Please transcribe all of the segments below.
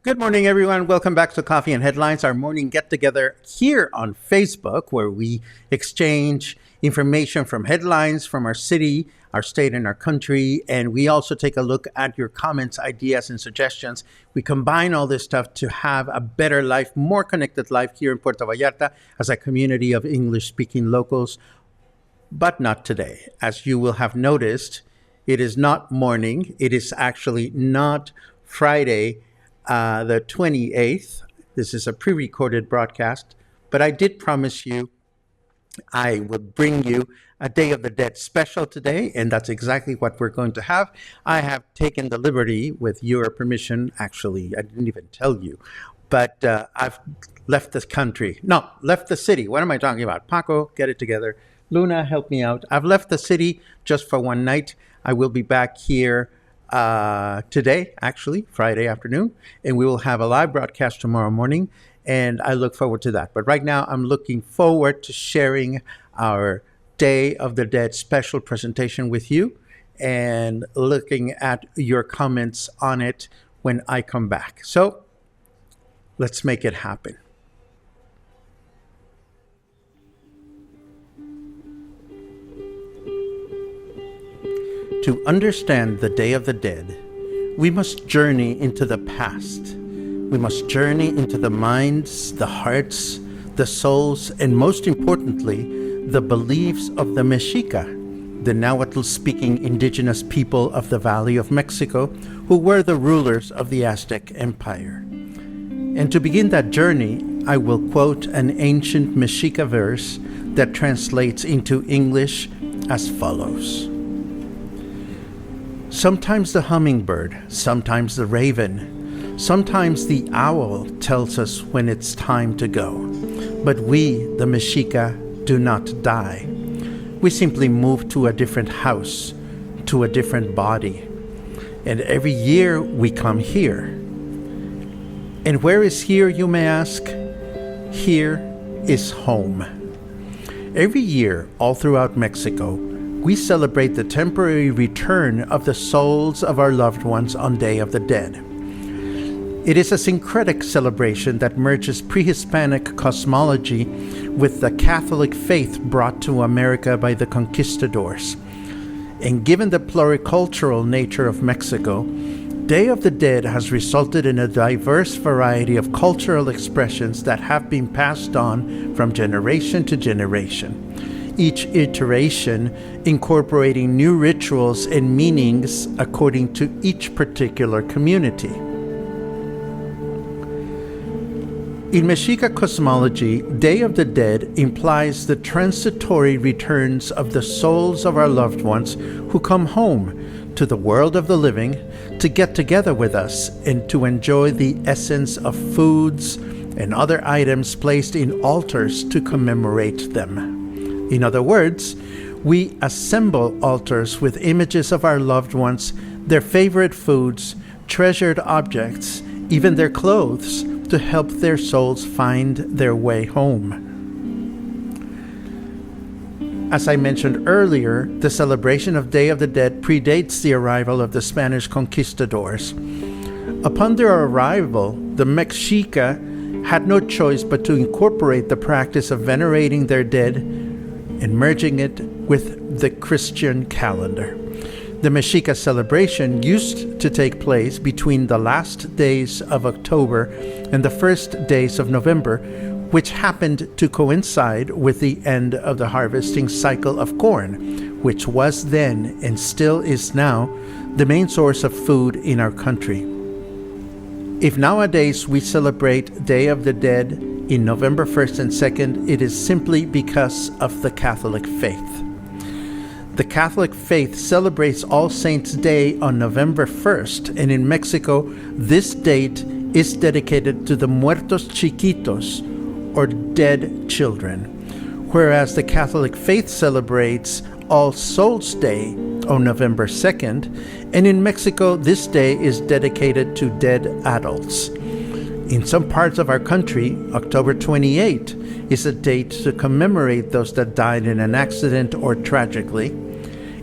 Good morning, everyone. Welcome back to Coffee and Headlines, our morning get-together here on Facebook, where we exchange information from headlines from our city, our state, and our country. And we also take a look at your comments, ideas, and suggestions. We combine all this stuff to have a better life, more connected life here in Puerto Vallarta as a community of English-speaking locals. But not today. As you will have noticed, it is not morning. It is actually not Friday, the 28th. This is a pre-recorded broadcast, but I did promise you I would bring you a Day of the Dead special today, and that's exactly what we're going to have. I have taken the liberty, with your permission, actually, I didn't even tell you, but I've left this country. No, left the city. What am I talking about? Paco, get it together. Luna, help me out. I've left the city just for one night. I will be back here today, actually, Friday afternoon, and we will have a live broadcast tomorrow morning, and I look forward to that. But right now, I'm looking forward to sharing our Day of the Dead special presentation with you and looking at your comments on it when I come back. So let's make it happen. To understand the Day of the Dead, we must journey into the past. We must journey into the minds, the hearts, the souls, and most importantly, the beliefs of the Mexica, the Nahuatl-speaking indigenous people of the Valley of Mexico, who were the rulers of the Aztec Empire. And to begin that journey, I will quote an ancient Mexica verse that translates into English as follows. Sometimes the hummingbird, sometimes the raven, sometimes the owl tells us when it's time to go. But we, the Mexica, do not die. We simply move to a different house, to a different body. And every year we come here. And where is here, you may ask? Here is home. Every year, all throughout Mexico, we celebrate the temporary return of the souls of our loved ones on Day of the Dead. It is a syncretic celebration that merges pre-Hispanic cosmology with the Catholic faith brought to America by the conquistadors. And given the pluricultural nature of Mexico, Day of the Dead has resulted in a diverse variety of cultural expressions that have been passed on from generation to generation. Each iteration incorporating new rituals and meanings according to each particular community. In Mexica cosmology, Day of the Dead implies the transitory returns of the souls of our loved ones who come home to the world of the living to get together with us and to enjoy the essence of foods and other items placed in altars to commemorate them. In other words, we assemble altars with images of our loved ones, their favorite foods, treasured objects, even their clothes, to help their souls find their way home. As I mentioned earlier, the celebration of Day of the Dead predates the arrival of the Spanish conquistadors. Upon their arrival, the Mexica had no choice but to incorporate the practice of venerating their dead and merging it with the Christian calendar. The Mexica celebration used to take place between the last days of October and the first days of November, which happened to coincide with the end of the harvesting cycle of corn, which was then and still is now the main source of food in our country. If nowadays we celebrate Day of the Dead in November 1st and 2nd, it is simply because of the Catholic faith. The Catholic faith celebrates All Saints' Day on November 1st, and in Mexico, this date is dedicated to the Muertos Chiquitos, or dead children, whereas the Catholic faith celebrates All Souls' Day on November 2nd, and in Mexico, this day is dedicated to dead adults. In some parts of our country, October 28 is a date to commemorate those that died in an accident or tragically,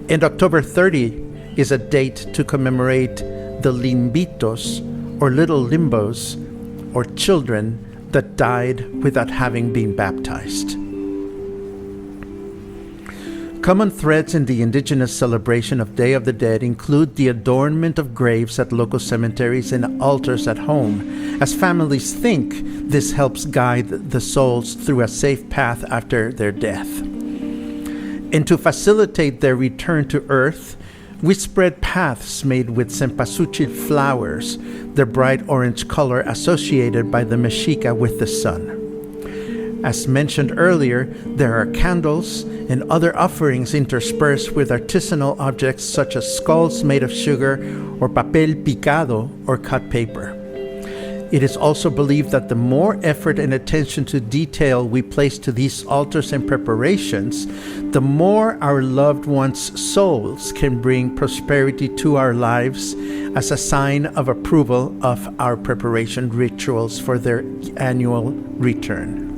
and October 30 is a date to commemorate the limbitos, or little limbos, or children that died without having been baptized. Common threads in the indigenous celebration of Day of the Dead include the adornment of graves at local cemeteries and altars at home, as families think this helps guide the souls through a safe path after their death. And to facilitate their return to earth, we spread paths made with cempasúchil flowers, the bright orange color associated by the Mexica with the sun. As mentioned earlier, there are candles and other offerings interspersed with artisanal objects such as skulls made of sugar or papel picado or cut paper. It is also believed that the more effort and attention to detail we place to these altars and preparations, the more our loved ones' souls can bring prosperity to our lives as a sign of approval of our preparation rituals for their annual return.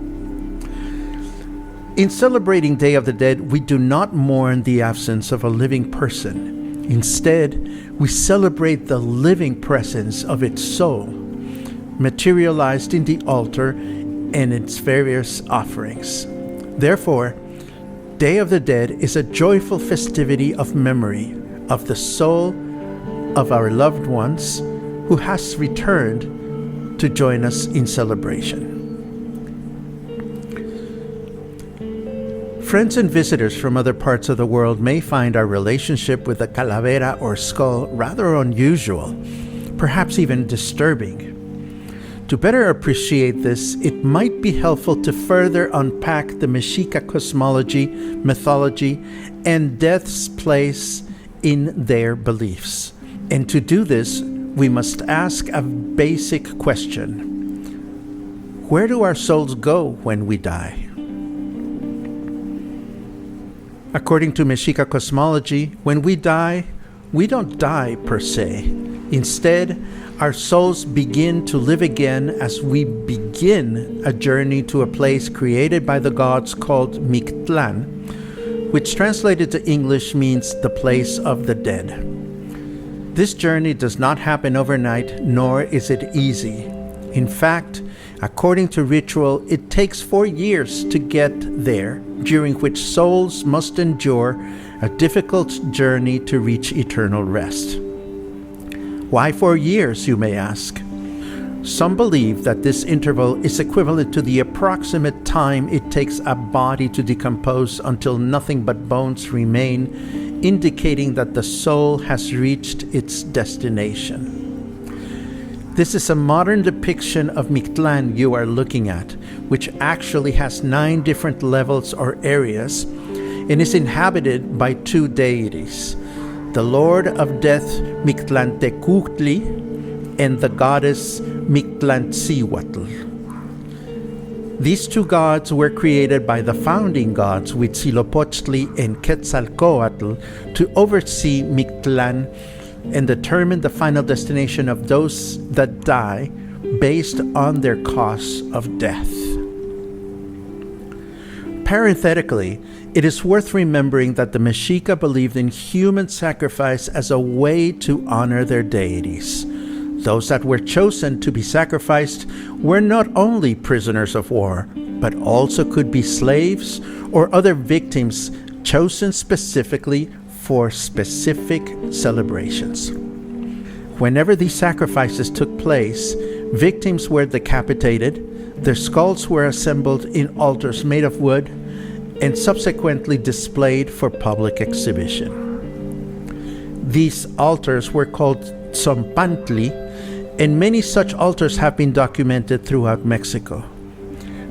In celebrating Day of the Dead, we do not mourn the absence of a living person. Instead, we celebrate the living presence of its soul, materialized in the altar and its various offerings. Therefore, Day of the Dead is a joyful festivity of memory of the soul of our loved ones who has returned to join us in celebration. Friends and visitors from other parts of the world may find our relationship with the calavera or skull rather unusual, perhaps even disturbing. To better appreciate this, it might be helpful to further unpack the Mexica cosmology, mythology, and death's place in their beliefs. And to do this, we must ask a basic question. Where do our souls go when we die? According to Mexica cosmology, when we die, we don't die per se. Instead, our souls begin to live again as we begin a journey to a place created by the gods called Mictlán, which translated to English means the place of the dead. This journey does not happen overnight, nor is it easy. In fact, according to ritual, it takes 4 years to get there, during which souls must endure a difficult journey to reach eternal rest. Why 4 years, you may ask? Some believe that this interval is equivalent to the approximate time it takes a body to decompose until nothing but bones remain, indicating that the soul has reached its destination. This is a modern depiction of Mictlán you are looking at, which actually has 9 different levels or areas and is inhabited by 2 deities, the Lord of Death Mictlantecuhtli and the goddess Mictlantzíhuatl. These 2 gods were created by the founding gods Huitzilopochtli and Quetzalcoatl to oversee Mictlán and determine the final destination of those that die based on their cause of death. Parenthetically, it is worth remembering that the Mexica believed in human sacrifice as a way to honor their deities. Those that were chosen to be sacrificed were not only prisoners of war, but also could be slaves or other victims chosen specifically for specific celebrations. Whenever these sacrifices took place, victims were decapitated, their skulls were assembled in altars made of wood, and subsequently displayed for public exhibition. These altars were called tzompantli, and many such altars have been documented throughout Mexico.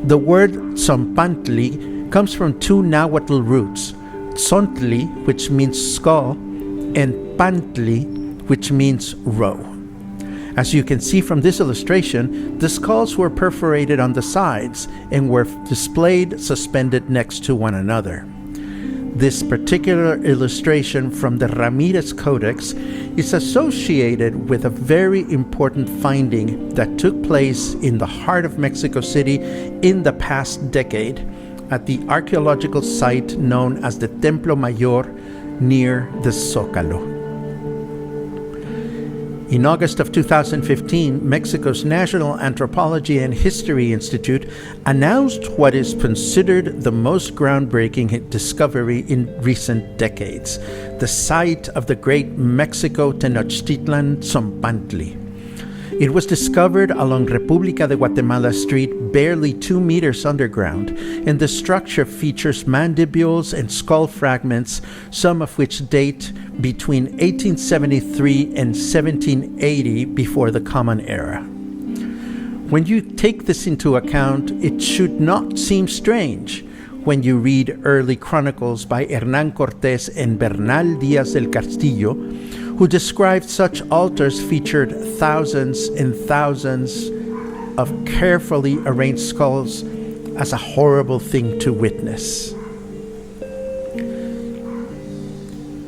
The word tzompantli comes from two Nahuatl roots, tzontli, which means skull, and pantli, which means row. As you can see from this illustration, the skulls were perforated on the sides and were displayed suspended next to one another. This particular illustration from the Ramirez Codex is associated with a very important finding that took place in the heart of Mexico City in the past decade at the archaeological site known as the Templo Mayor near the Zócalo. In August of 2015, Mexico's National Anthropology and History Institute announced what is considered the most groundbreaking discovery in recent decades, the site of the great Mexico Tenochtitlan Tzompantli. It was discovered along República de Guatemala Street, barely 2 meters underground, and the structure features mandibules and skull fragments, some of which date between 1873 and 1780 before the Common Era. When you take this into account, it should not seem strange when you read early chronicles by Hernán Cortés and Bernal Díaz del Castillo, who described such altars featured thousands and thousands of carefully arranged skulls as a horrible thing to witness.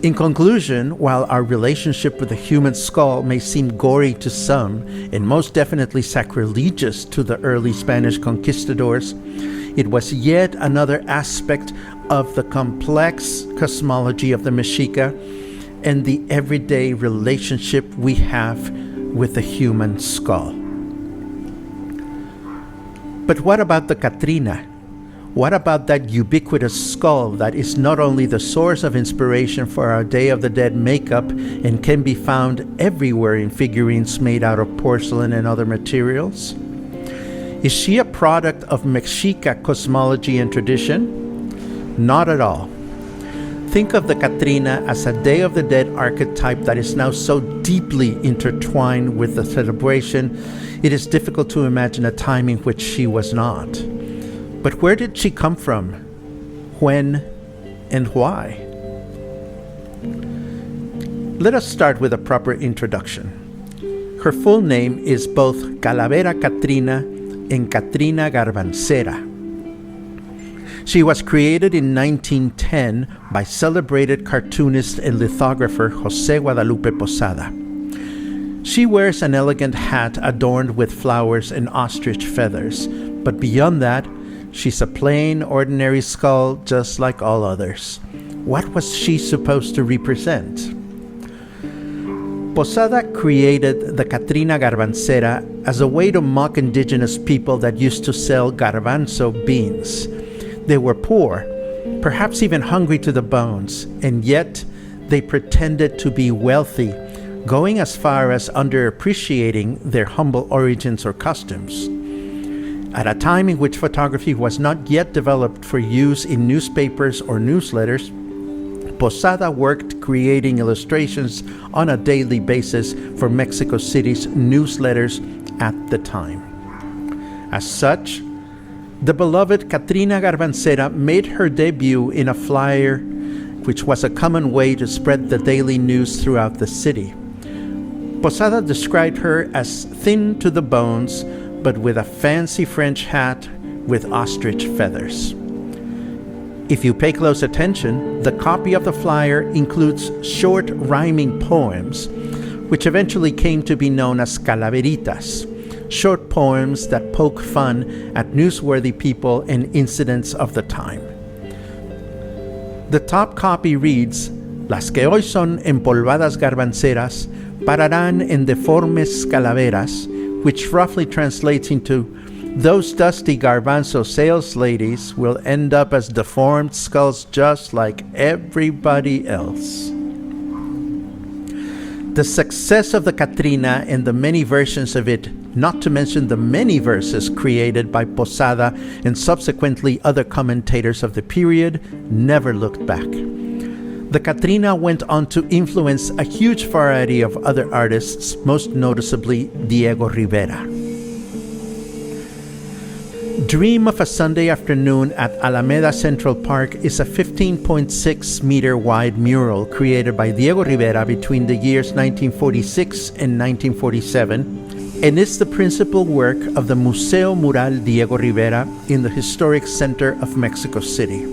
In conclusion, while our relationship with the human skull may seem gory to some and most definitely sacrilegious to the early Spanish conquistadors, it was yet another aspect of the complex cosmology of the Mexica and the everyday relationship we have with the human skull. But what about the Catrina? What about that ubiquitous skull that is not only the source of inspiration for our Day of the Dead makeup and can be found everywhere in figurines made out of porcelain and other materials? Is she a product of Mexica cosmology and tradition? Not at all. Think of the Catrina as a Day of the Dead archetype that is now so deeply intertwined with the celebration, it is difficult to imagine a time in which she was not. But where did she come from? When and why? Let us start with a proper introduction. Her full name is both Calavera Catrina and Catrina Garbancera. She was created in 1910 by celebrated cartoonist and lithographer José Guadalupe Posada. She wears an elegant hat adorned with flowers and ostrich feathers, but beyond that, she's a plain, ordinary skull just like all others. What was she supposed to represent? Posada created the Catrina Garbancera as a way to mock indigenous people that used to sell garbanzo beans. They were poor, perhaps even hungry to the bones, and yet they pretended to be wealthy, going as far as underappreciating their humble origins or customs. At a time in which photography was not yet developed for use in newspapers or newsletters, Posada worked creating illustrations on a daily basis for Mexico City's newsletters at the time. As such, the beloved Catrina Garbancera made her debut in a flyer, which was a common way to spread the daily news throughout the city. Posada described her as thin to the bones, but with a fancy French hat with ostrich feathers. If you pay close attention, the copy of the flyer includes short rhyming poems, which eventually came to be known as calaveritas, short poems that poke fun at newsworthy people and incidents of the time. The top copy reads, "Las que hoy son empolvadas garbanceras pararán en deformes calaveras," which roughly translates into, "Those dusty garbanzo sales ladies will end up as deformed skulls just like everybody else." The success of the Catrina and the many versions of it, not to mention the many verses created by Posada and subsequently other commentators of the period, never looked back. The Catrina went on to influence a huge variety of other artists, most noticeably Diego Rivera. Dream of a Sunday Afternoon at Alameda Central Park is a 15.6 meter wide mural created by Diego Rivera between the years 1946 and 1947, and is the principal work of the Museo Mural Diego Rivera in the historic center of Mexico City.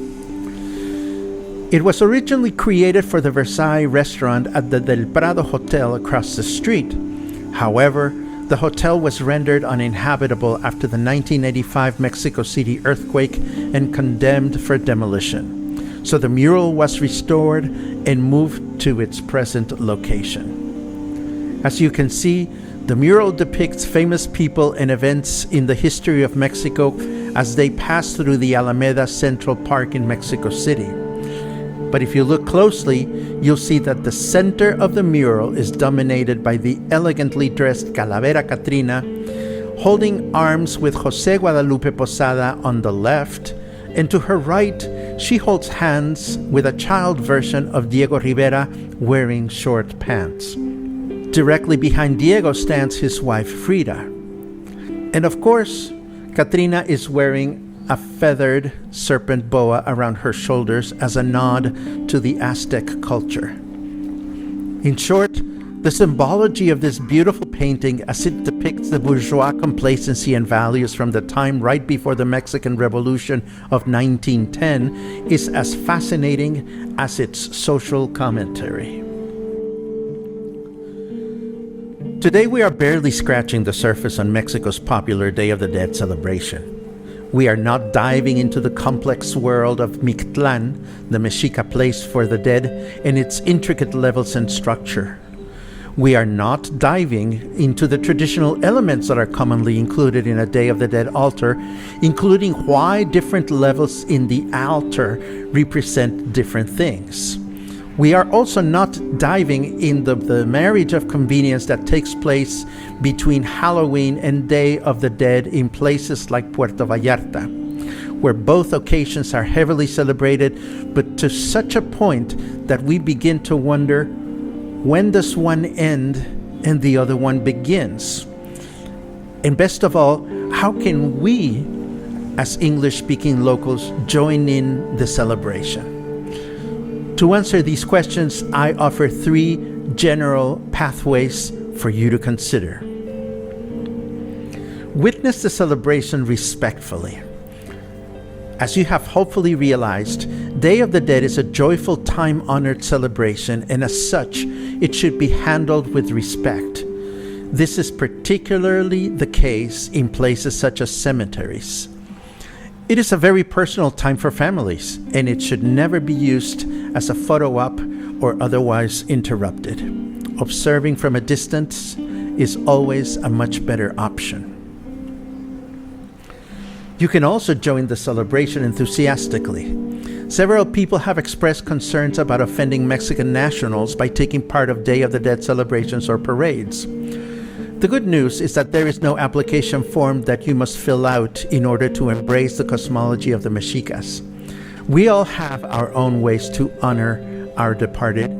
It was originally created for the Versailles restaurant at the Del Prado Hotel across the street. However, the hotel was rendered uninhabitable after the 1985 Mexico City earthquake and condemned for demolition. So the mural was restored and moved to its present location. As you can see, the mural depicts famous people and events in the history of Mexico as they pass through the Alameda Central Park in Mexico City. But if you look closely, you'll see that the center of the mural is dominated by the elegantly dressed Calavera Catrina, holding arms with José Guadalupe Posada on the left, and to her right, she holds hands with a child version of Diego Rivera wearing short pants. Directly behind Diego stands his wife Frida. And of course, Catrina is wearing a feathered serpent boa around her shoulders as a nod to the Aztec culture. In short, the symbology of this beautiful painting as it depicts the bourgeois complacency and values from the time right before the Mexican Revolution of 1910 is as fascinating as its social commentary. Today we are barely scratching the surface on Mexico's popular Day of the Dead celebration. We are not diving into the complex world of Mictlan, the Mexica place for the dead, and its intricate levels and structure. We are not diving into the traditional elements that are commonly included in a Day of the Dead altar, including why different levels in the altar represent different things. We are also not diving in the marriage of convenience that takes place between Halloween and Day of the Dead in places like Puerto Vallarta, where both occasions are heavily celebrated, but to such a point that we begin to wonder, when does one end and the other one begins? And best of all, how can we, as English-speaking locals, join in the celebration? To answer these questions, I offer 3 general pathways for you to consider. Witness the celebration respectfully. As you have hopefully realized, Day of the Dead is a joyful, time-honored celebration, and as such, it should be handled with respect. This is particularly the case in places such as cemeteries. It is a very personal time for families, and it should never be used as a photo op or otherwise interrupted. Observing from a distance is always a much better option. You can also join the celebration enthusiastically. Several people have expressed concerns about offending Mexican nationals by taking part of Day of the Dead celebrations or parades. The good news is that there is no application form that you must fill out in order to embrace the cosmology of the Mexicas. We all have our own ways to honor our departed,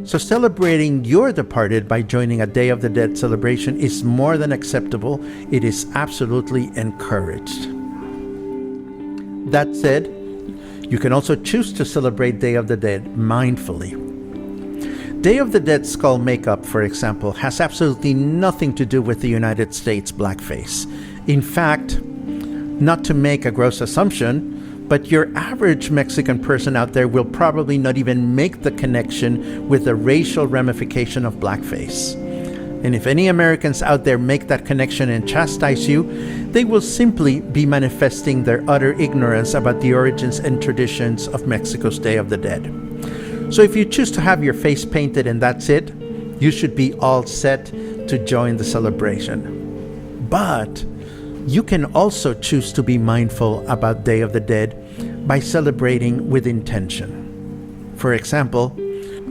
so celebrating your departed by joining a Day of the Dead celebration is more than acceptable. It is absolutely encouraged. That said, you can also choose to celebrate Day of the Dead mindfully. Day of the Dead skull makeup, for example, has absolutely nothing to do with the United States blackface. In fact, not to make a gross assumption, but your average Mexican person out there will probably not even make the connection with the racial ramification of blackface. And if any Americans out there make that connection and chastise you, they will simply be manifesting their utter ignorance about the origins and traditions of Mexico's Day of the Dead. So if you choose to have your face painted and that's it, you should be all set to join the celebration. But you can also choose to be mindful about Day of the Dead by celebrating with intention. For example,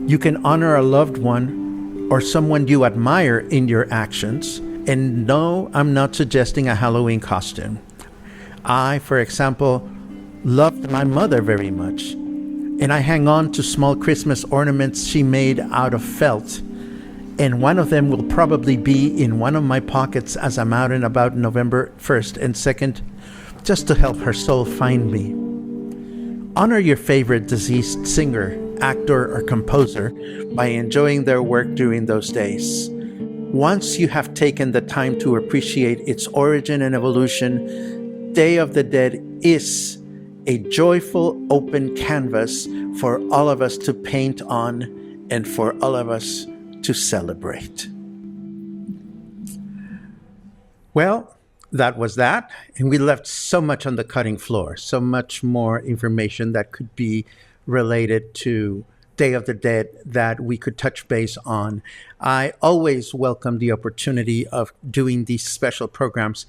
you can honor a loved one or someone you admire in your actions. And no, I'm not suggesting a Halloween costume. I, for example, loved my mother very much, and I hang on to small Christmas ornaments she made out of felt. And one of them will probably be in one of my pockets as I'm out and about November 1st and 2nd, just to help her soul find me. Honor your favorite deceased singer, actor, or composer by enjoying their work during those days. Once you have taken the time to appreciate its origin and evolution, Day of the Dead is a joyful open canvas for all of us to paint on and for all of us to celebrate. Well, that was that. And we left so much on the cutting floor, so much more information that could be related to Day of the Dead that we could touch base on. I always welcome the opportunity of doing these special programs,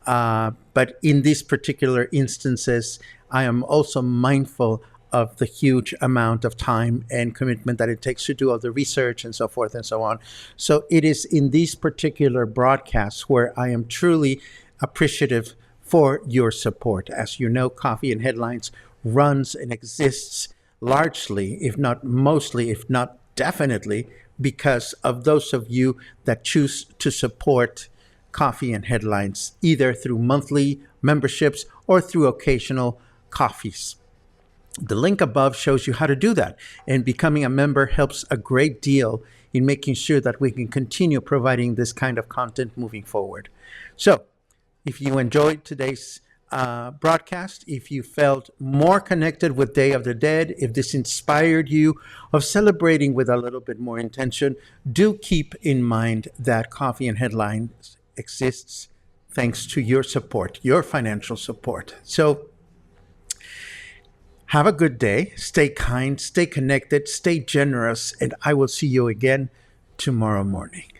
but in these particular instances, I am also mindful of the huge amount of time and commitment that it takes to do all the research and so forth and so on. So it is in these particular broadcasts where I am truly appreciative for your support. As you know, Coffee and Headlines runs and exists largely, if not mostly, if not definitely, because of those of you that choose to support Coffee and Headlines, either through monthly memberships or through occasional coffees. The link above shows you how to do that, and becoming a member helps a great deal in making sure that we can continue providing this kind of content moving forward. So, if you enjoyed today's broadcast, if you felt more connected with Day of the Dead, if this inspired you of celebrating with a little bit more intention, do keep in mind that Coffee and Headlines exists thanks to your support, your financial support. So have a good day, stay kind, stay connected, stay generous, and I will see you again tomorrow morning.